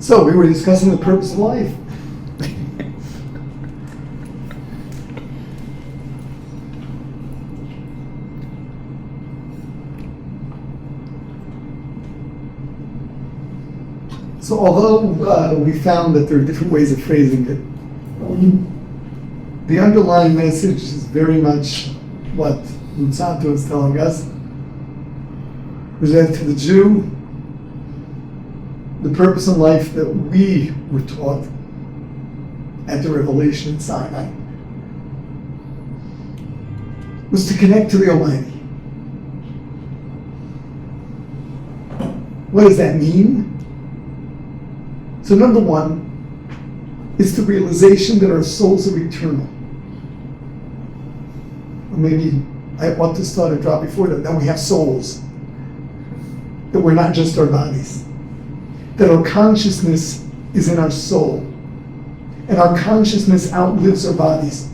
So we were discussing the purpose of life. So although we found that there are different ways of phrasing it, the underlying message is very much what Luzzatto is telling us. That to the Jew, the purpose in life that we were taught at the revelation in Sinai was to connect to the Almighty. What does that mean? So number one is the realization that our souls are eternal. Or maybe I want to start a drop before that we have souls. That we're not just our bodies. That our consciousness is in our soul. And our consciousness outlives our bodies.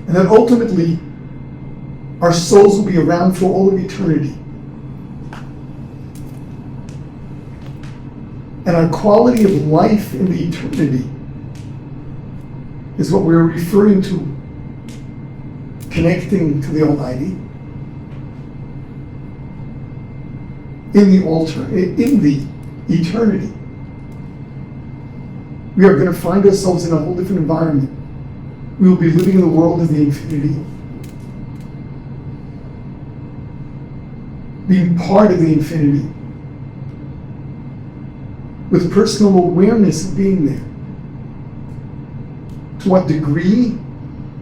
And that ultimately, our souls will be around for all of eternity. And our quality of life in the eternity is what we're referring to, connecting to the Almighty in the eternity. We are going to find ourselves in a whole different environment. We will be living in the world of the infinity, being part of the infinity, with personal awareness of being there. To what degree?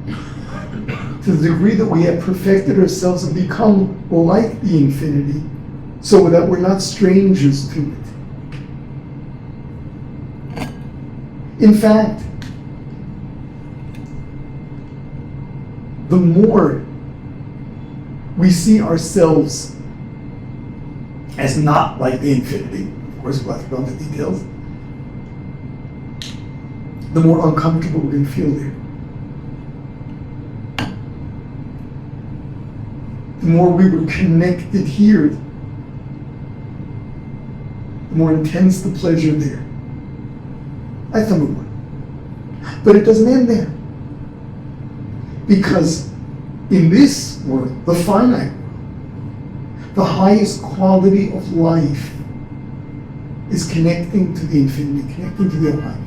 To the degree that we have perfected ourselves and become like the infinity, so that we're not strangers to it. In fact, the more we see ourselves as not like the infinity, of course we'll have to go into details, the more uncomfortable we're going to feel there. The more we were connected here, the more intense the pleasure there. That's number one. But it doesn't end there. Because in this world, the finite world, the highest quality of life is connecting to the infinity, connecting to the Almighty.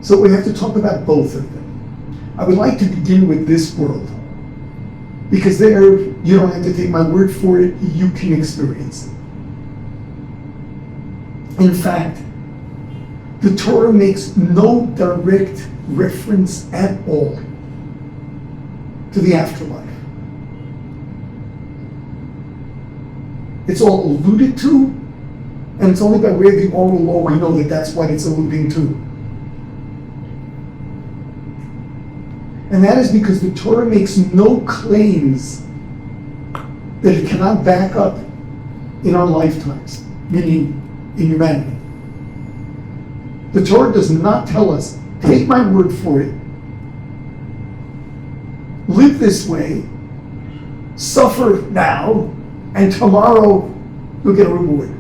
So we have to talk about both of them. I would like to begin with this world, because there, you don't have to take my word for it, you can experience it. In fact, the Torah makes no direct reference at all to the afterlife. It's all alluded to, and it's only by way of the oral law we know that that's what it's alluding to. And that is because the Torah makes no claims that it cannot back up in our lifetimes, meaning in humanity. The Torah does not tell us, take my word for it, live this way, suffer now, and tomorrow you'll get a reward.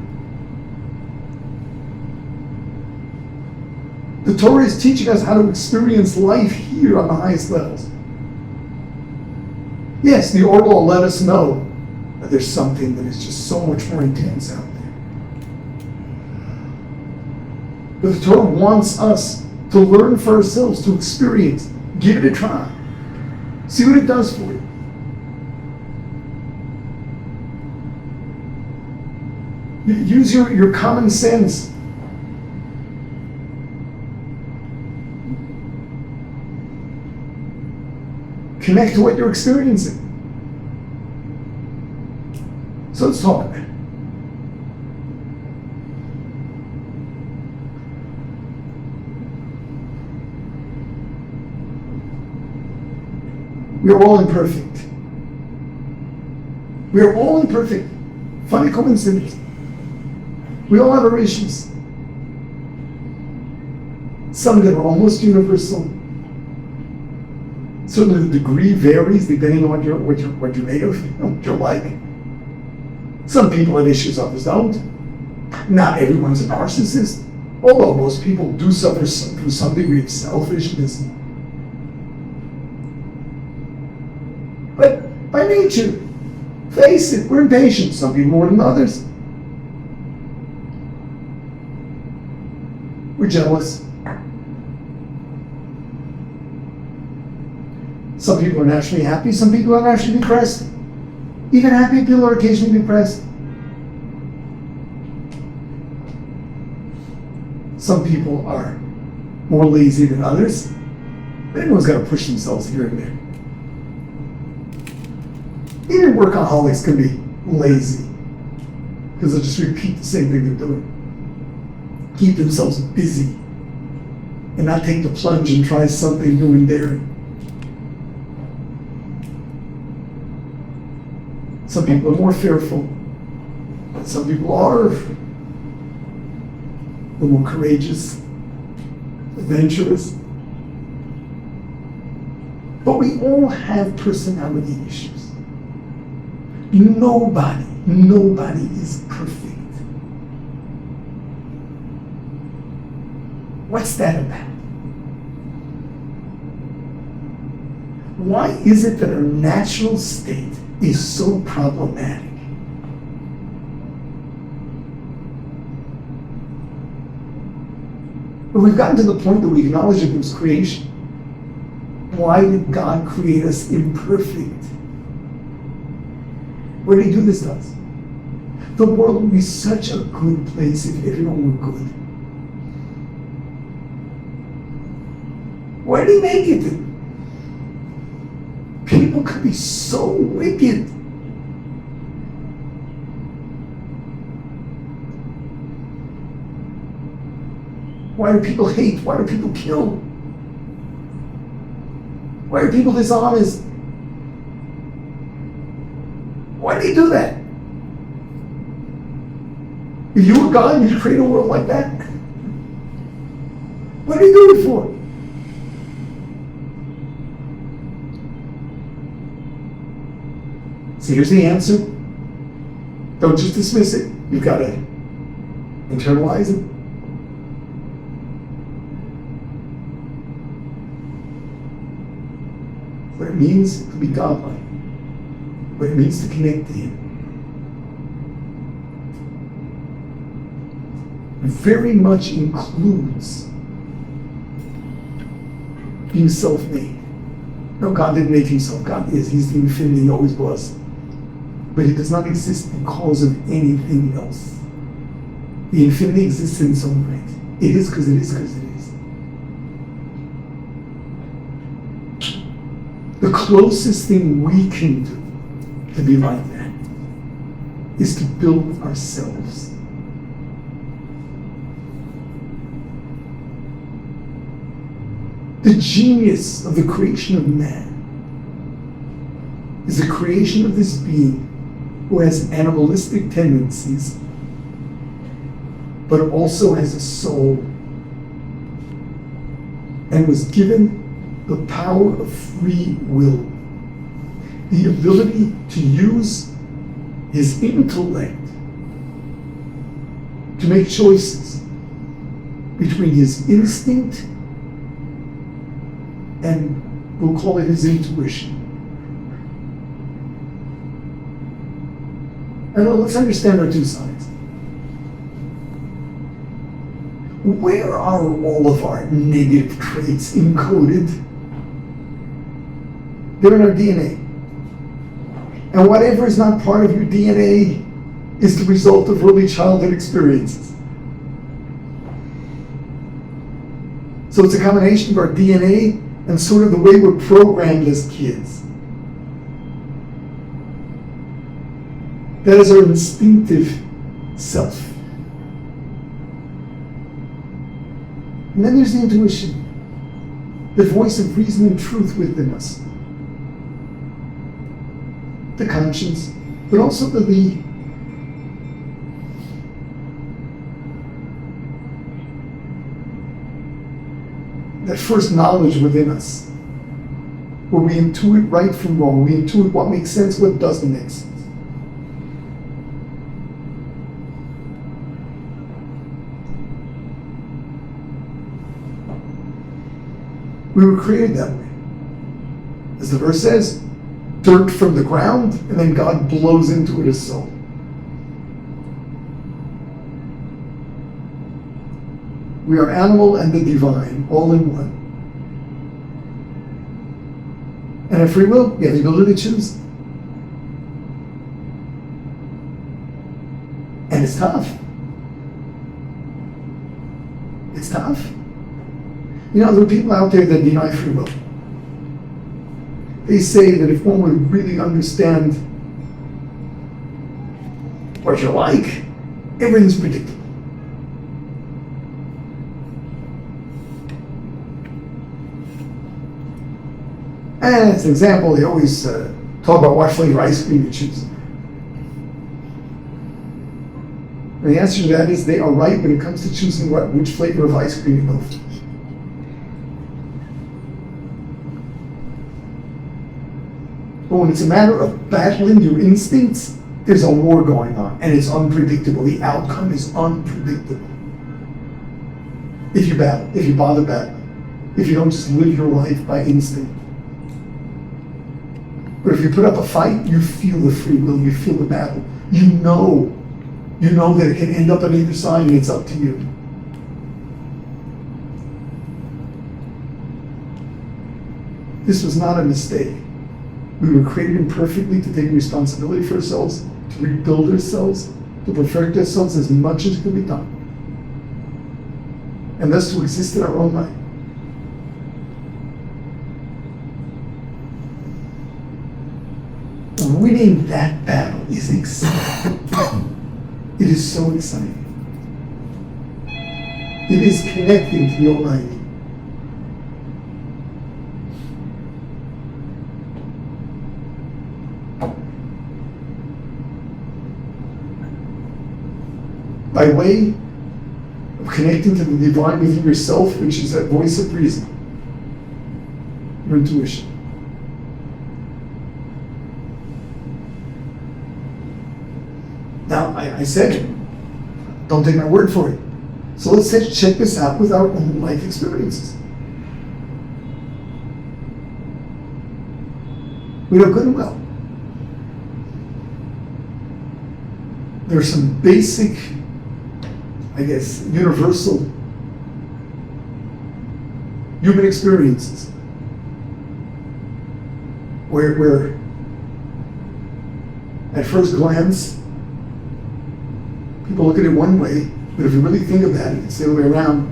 The Torah is teaching us how to experience life here on the highest levels. Yes, the oral will let us know that there's something that is just so much more intense out there. But the Torah wants us to learn for ourselves, to experience, give it a try, see what it does for you. Use your common sense. Connect to what you're experiencing. So let's talk about it. We are all imperfect. We are all imperfect. Funny coincidence. We all have our issues. Some that are almost universal. Certainly the degree varies depending on what you're made of, what you're like. Some people have issues, others don't. Not everyone's a narcissist, although most people do suffer from some degree of selfishness. But by nature, face it, we're impatient, some people more than others. We're jealous. Some people are naturally happy, some people are naturally depressed. Even happy people are occasionally depressed. Some people are more lazy than others. Everyone's got to push themselves here and there. Even workaholics can be lazy because they'll just repeat the same thing they're doing. Keep themselves busy and not take the plunge and try something new and daring. Some people are more fearful, but some people are a little more courageous, adventurous. But we all have personality issues. Nobody is perfect. What's that about? Why is it that our natural state is so problematic? But we've gotten to the point that we acknowledge that there's creation. Why did God create us imperfect? Where did He do this to us? The world would be such a good place if everyone were good. Where did He make it? People could be so wicked. Why do people hate? Why do people kill? Why are people dishonest? Why do they do that? If you were God, you'd create a world like that? What do you do it for? So here's the answer. Don't just dismiss it. You've got to internalize it. What it means to be godlike. What it means to connect to Him. Very much includes being self-made. No, God didn't make Himself. God is. He's the infinity. He always was. But He does not exist because of anything else. The infinity exists in its own right. It is because it is because it is. The closest thing we can do to be like that is to build ourselves. The genius of the creation of man is the creation of this being who has animalistic tendencies, but also has a soul, and was given the power of free will, the ability to use his intellect to make choices between his instinct and we'll call it his intuition. And let's understand our two sides. Where are all of our negative traits encoded? They're in our DNA. And whatever is not part of your DNA is the result of early childhood experiences. So it's a combination of our DNA and sort of the way we're programmed as kids. That is our instinctive self. And then there's the intuition, the voice of reason and truth within us. The conscience, but also the that first knowledge within us, where we intuit right from wrong, we intuit what makes sense, what doesn't make sense. We were created that way. As the verse says, dirt from the ground, and then God blows into it a soul. We are animal and the divine, all in one. And have free will, we have the ability to choose. And it's tough. It's tough. You know, there are people out there that deny free will. They say that if one would really understand what you're like, everything's predictable. And as an example, they always talk about what flavor ice cream you choose. And the answer to that is they are right when it comes to choosing which flavor of ice cream you go for. But when it's a matter of battling your instincts, there's a war going on, and it's unpredictable. The outcome is unpredictable. If you battle, if you bother battling, if you don't just live your life by instinct. But if you put up a fight, you feel the free will, you feel the battle. You know that it can end up on either side, and it's up to you. This was not a mistake. We were created imperfectly to take responsibility for ourselves, to rebuild ourselves, to perfect ourselves as much as can be done. And thus to exist in our own life. Winning that battle is exciting. It is so exciting. It is connecting to the Almighty. By way of connecting to the divine within yourself, which is that voice of reason, your intuition. Now, I said, don't take my word for it. So let's check this out with our own life experiences. We know good and well. There are some basic, I guess, universal human experiences where at first glance, people look at it one way, but if you really think about it, it's the other way around.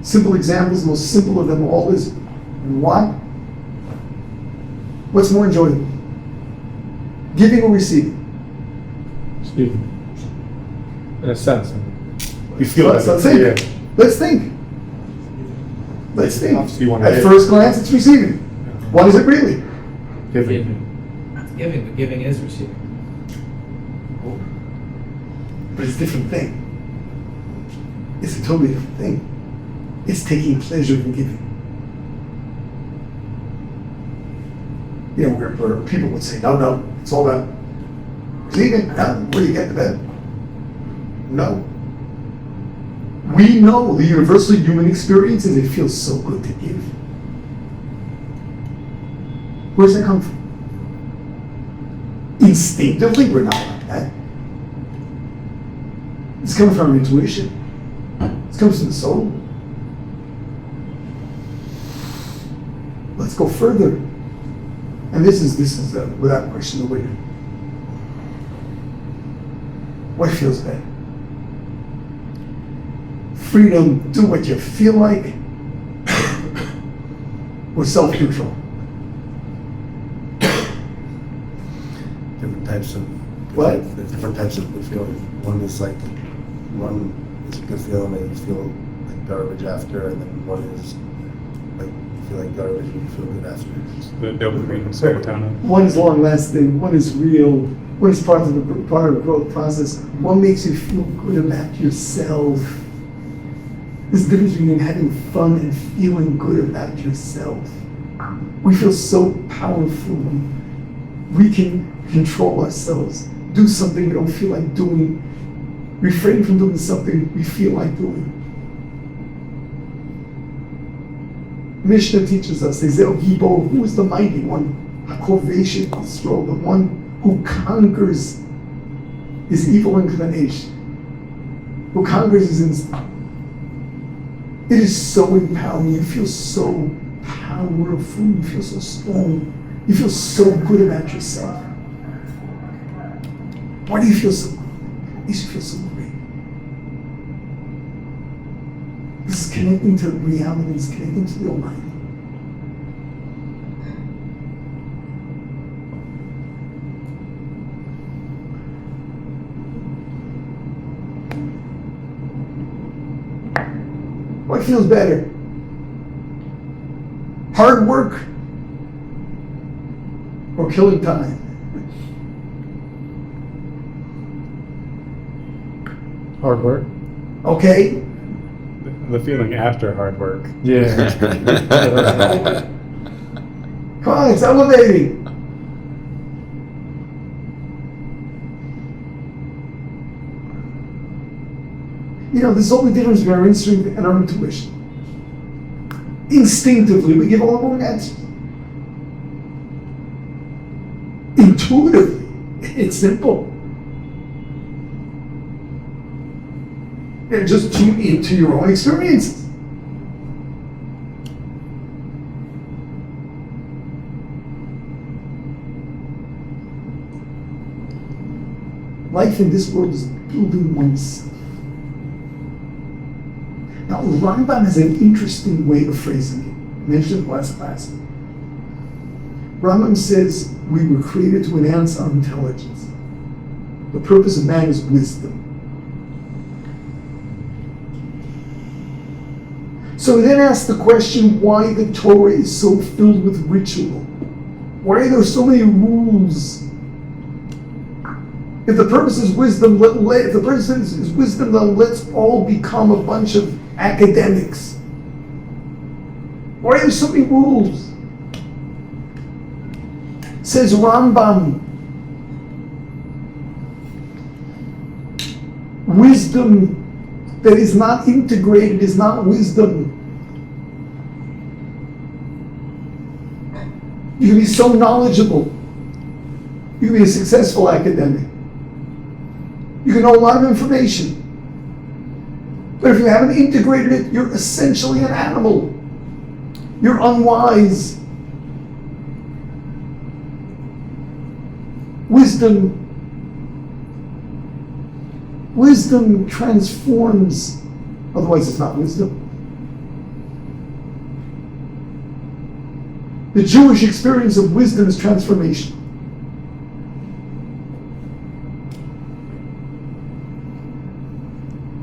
Simple examples, the most simple of them all is what? What's more enjoyable? Giving or receiving? Receiving. In a sense. You feel Let's think. Yeah. Let's think. Let's think. At first glance, it's receiving. What is it really? Giving. It's giving, but giving is receiving. But it's a different thing. It's a totally different thing. It's taking pleasure in giving. You know, where people would say, no, it's all about receiving. Where do you get to bed? No. We know the universal human experience is it feels so good to give. Where does that come from? Instinctively, we're not like that. It's coming from our intuition. It comes from the soul. Let's go further. And this is without question the winner. What feels better? Freedom, do what you feel like, or self-control? Different types of What? There's different types of feeling. One is a good feeling that you feel like garbage after, and then one is like you feel like garbage and you feel good after. The dopamine and serotonin. One is long-lasting, one is real, one is part of the growth process. One makes you feel good about yourself. There's a difference between having fun and feeling good about yourself. We feel so powerful. We can control ourselves. Do something we don't feel like doing. Refrain from doing something we feel like doing. Mishnah teaches us, who is the mighty one? HaKoveshet Yisrael, the one who conquers his evil inclination, who conquers his instinct. It is so empowering. You feel so powerful. You feel so strong. You feel so good about yourself. Why do you feel so good? You should feel so great. This is connecting to reality. It's connecting to the Almighty. What feels better? Hard work or killing time? Hard work. Okay. The feeling after hard work. Come on, it's elevating. You know, there's all the difference between our instinct and our intuition. Instinctively, we give all the wrong answers. Intuitively, it's simple. And just tune into your own experiences. Life in this world is building oneself. Now, Rambam has an interesting way of phrasing it. I mentioned it last class. Rambam says we were created to enhance our intelligence. The purpose of man is wisdom. So he then asks the question why the Torah is so filled with ritual. Why are there so many rules? If the purpose is wisdom, if the purpose is wisdom, then let's all become a bunch of academics. Why are there so many rules? Says Rambam, wisdom that is not integrated is not wisdom. You can be so knowledgeable. You can be a successful academic. You can know a lot of information. But if you haven't integrated it, you're essentially an animal. You're unwise. Wisdom transforms, otherwise it's not wisdom. The Jewish experience of wisdom is transformation.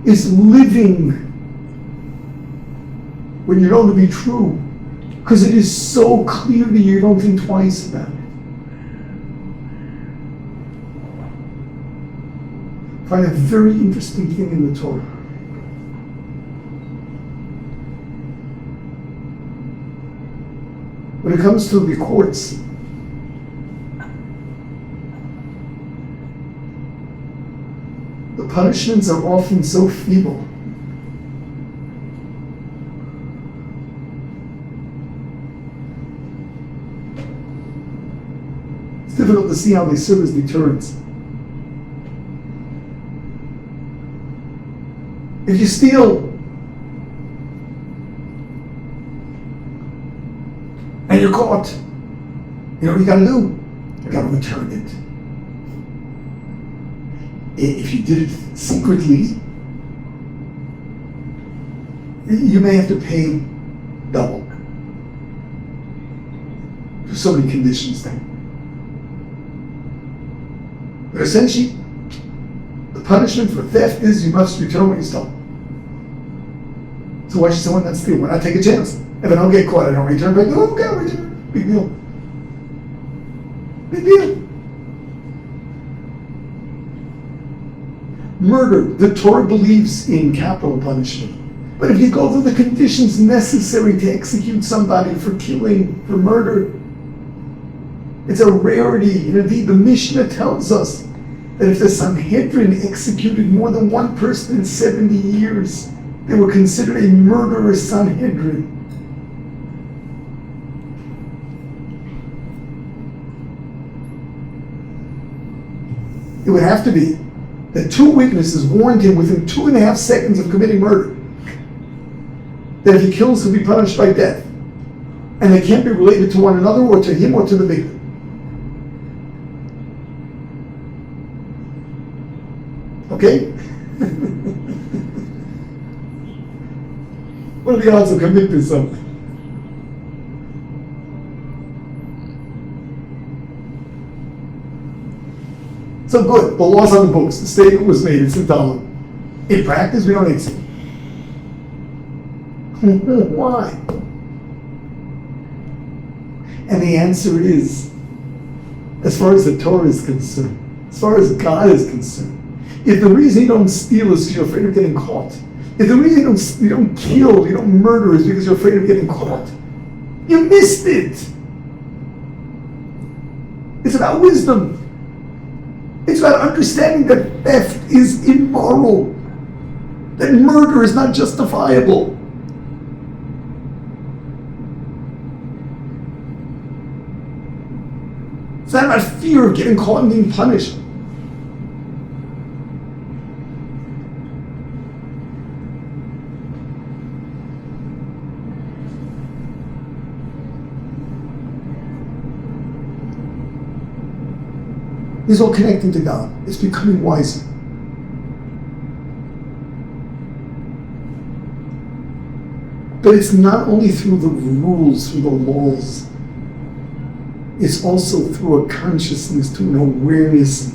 It's living when you know to be true, because it is so clear to you, you don't think twice about it. I find a very interesting thing in the Torah. When it comes to the courts, the punishments are often so feeble. It's difficult to see how they serve as deterrents. If you steal and you're caught, you know what you gotta do? You gotta return it. If you did it secretly, you may have to pay double. There's so many conditions there. But essentially, the punishment for theft is you must return what you stole. So why should someone not steal? Why not take a chance? If I don't get caught, I don't return. But oh, okay, I'll return. Big deal. Big deal. Murder. The Torah believes in capital punishment. But if you go through the conditions necessary to execute somebody for killing, for murder, it's a rarity. And indeed, the Mishnah tells us that if the Sanhedrin executed more than one person in 70 years, they were considered a murderous Sanhedrin. it would have to be that two witnesses warned him within 2.5 seconds of committing murder that if he kills, he'll be punished by death. And they can't be related to one another or to him or to the victim. Okay? What are the odds of committing something? So good, the law's on the books, the statement was made, it's in Talmud. In practice, we don't accept it. Why? And the answer is, as far as the Torah is concerned, as far as God is concerned, if the reason you don't steal is because you're afraid of getting caught, if the reason you don't kill, you don't murder is because you're afraid of getting caught, you missed it. It's about wisdom. It's about understanding that theft is immoral, that murder is not justifiable. It's not about fear of getting caught and being punished. It's all connecting to God. It's becoming wiser. But it's not only through the rules, through the laws. It's also through a consciousness, to an awareness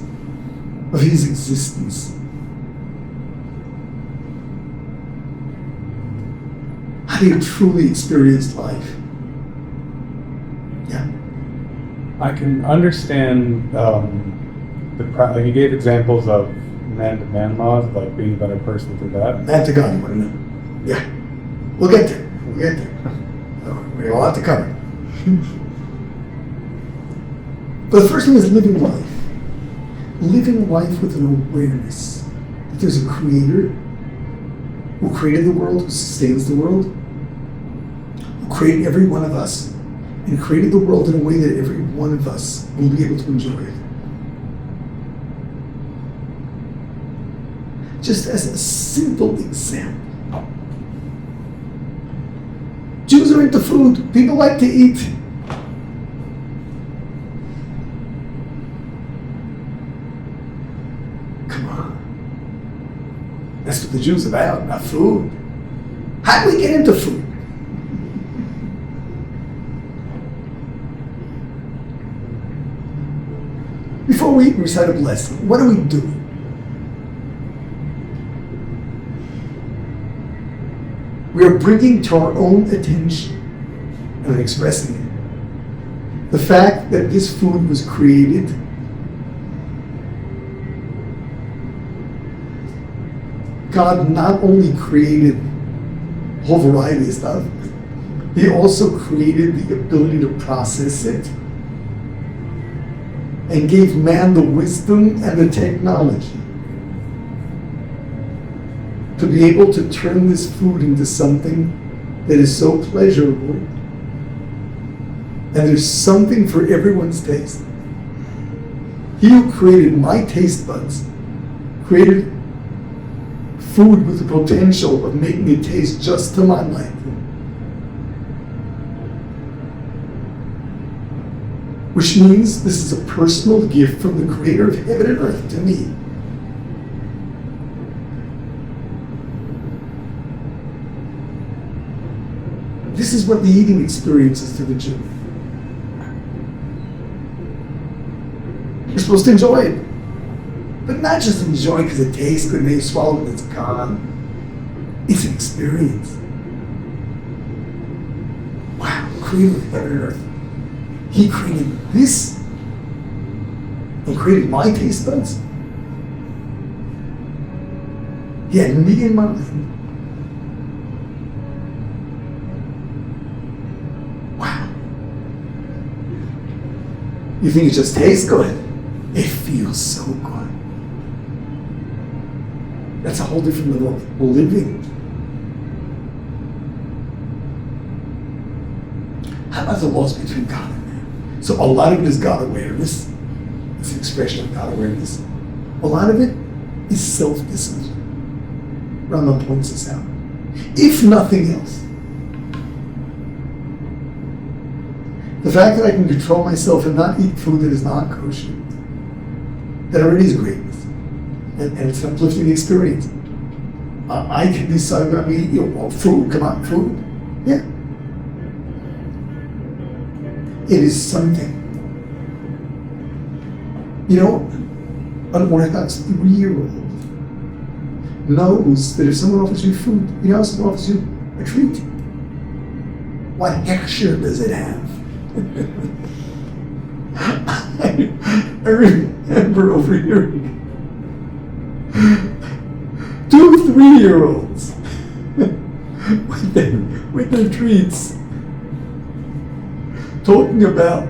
of his existence. How do you truly experience life? Yeah. I can understand like you gave examples of man-to-man laws, like being a better person through that. Man to God, wouldn't it? Yeah. We'll get there. We'll get there. We have a lot to cover. But the first thing is living life. Living life with an awareness that there's a creator who created the world, who sustains the world, who created every one of us, and created the world in a way that every one of us will be able to enjoy it. Just as a simple example. Jews are into food. People like to eat. Come on. That's what the Jews are about, not food. How do we get into food? Before we eat and recite a blessing, what do we do? We are bringing to our own attention and expressing it the fact that this food was created God not only created a whole variety of stuff, he also created the ability to process it and gave man the wisdom and the technology to be able to turn this food into something that is so pleasurable, and there's something for everyone's taste. He who created my taste buds created food with the potential of making it taste just to my liking, which means this is a personal gift from the creator of heaven and earth to me. This is what the eating experience is to the Jew. You're supposed to enjoy it. But not just enjoy it because it tastes good and then you swallow it and it's gone. It's an experience. Wow, creator of heaven and earth. He created this and created my taste buds. He had me in mind. Wow. You think it just tastes good? It feels so good. That's a whole different level of living. How about the laws between God and man? So a lot of it is God awareness. It's an expression of God awareness. A lot of it is self-discipline. Rambam points this out. If nothing else, the fact that I can control myself and not eat food that is not kosher, that already is greatness, and it's an uplifting experience. I can decide what I'm eating. Food, come on, food. Yeah. It is something. An Orthodox 3-year-old knows that if someone offers you food, someone offers you a treat, what hechsher does it have? I remember overhearing 2 3-year-olds with their treats talking about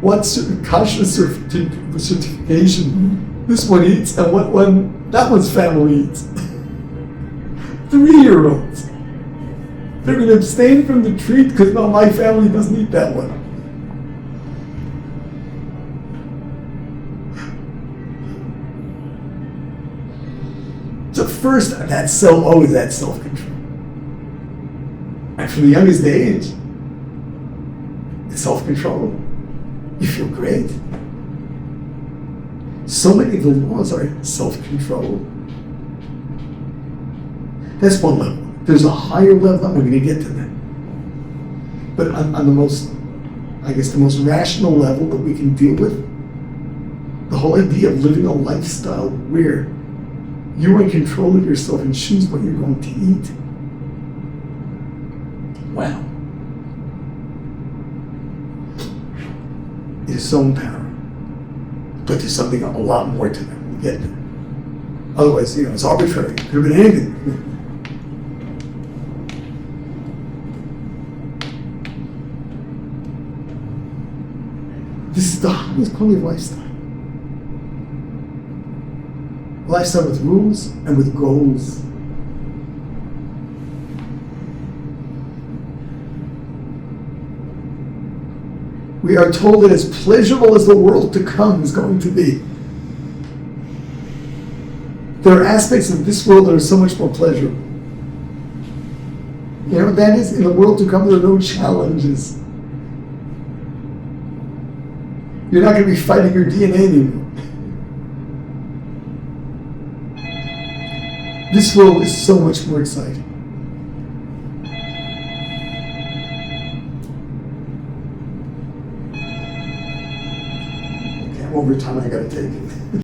what kasha certification this one eats and what one that one's family eats. 3-year-olds. They're going to abstain from the treat because no, my family doesn't eat that one. So first, that's always that self-control. And from the youngest age, it's self-control. You feel great. So many of the laws are self-control. That's one level. There's a higher level, and we're going to get to that. But on the most rational level that we can deal with, the whole idea of living a lifestyle where you're in control of yourself and choose what you're going to eat. Wow. It is so empowering. But there's something a lot more to that. We'll get there. Otherwise, it's arbitrary. It could have been anything. This is the highest quality of lifestyle. A lifestyle with rules and with goals. We are told that as pleasurable as the world to come is going to be. There are aspects of this world that are so much more pleasurable. That is, in the world to come, there are no challenges. You're not going to be fighting your DNA anymore. This world is so much more exciting. Okay, I'm over time, I gotta take it.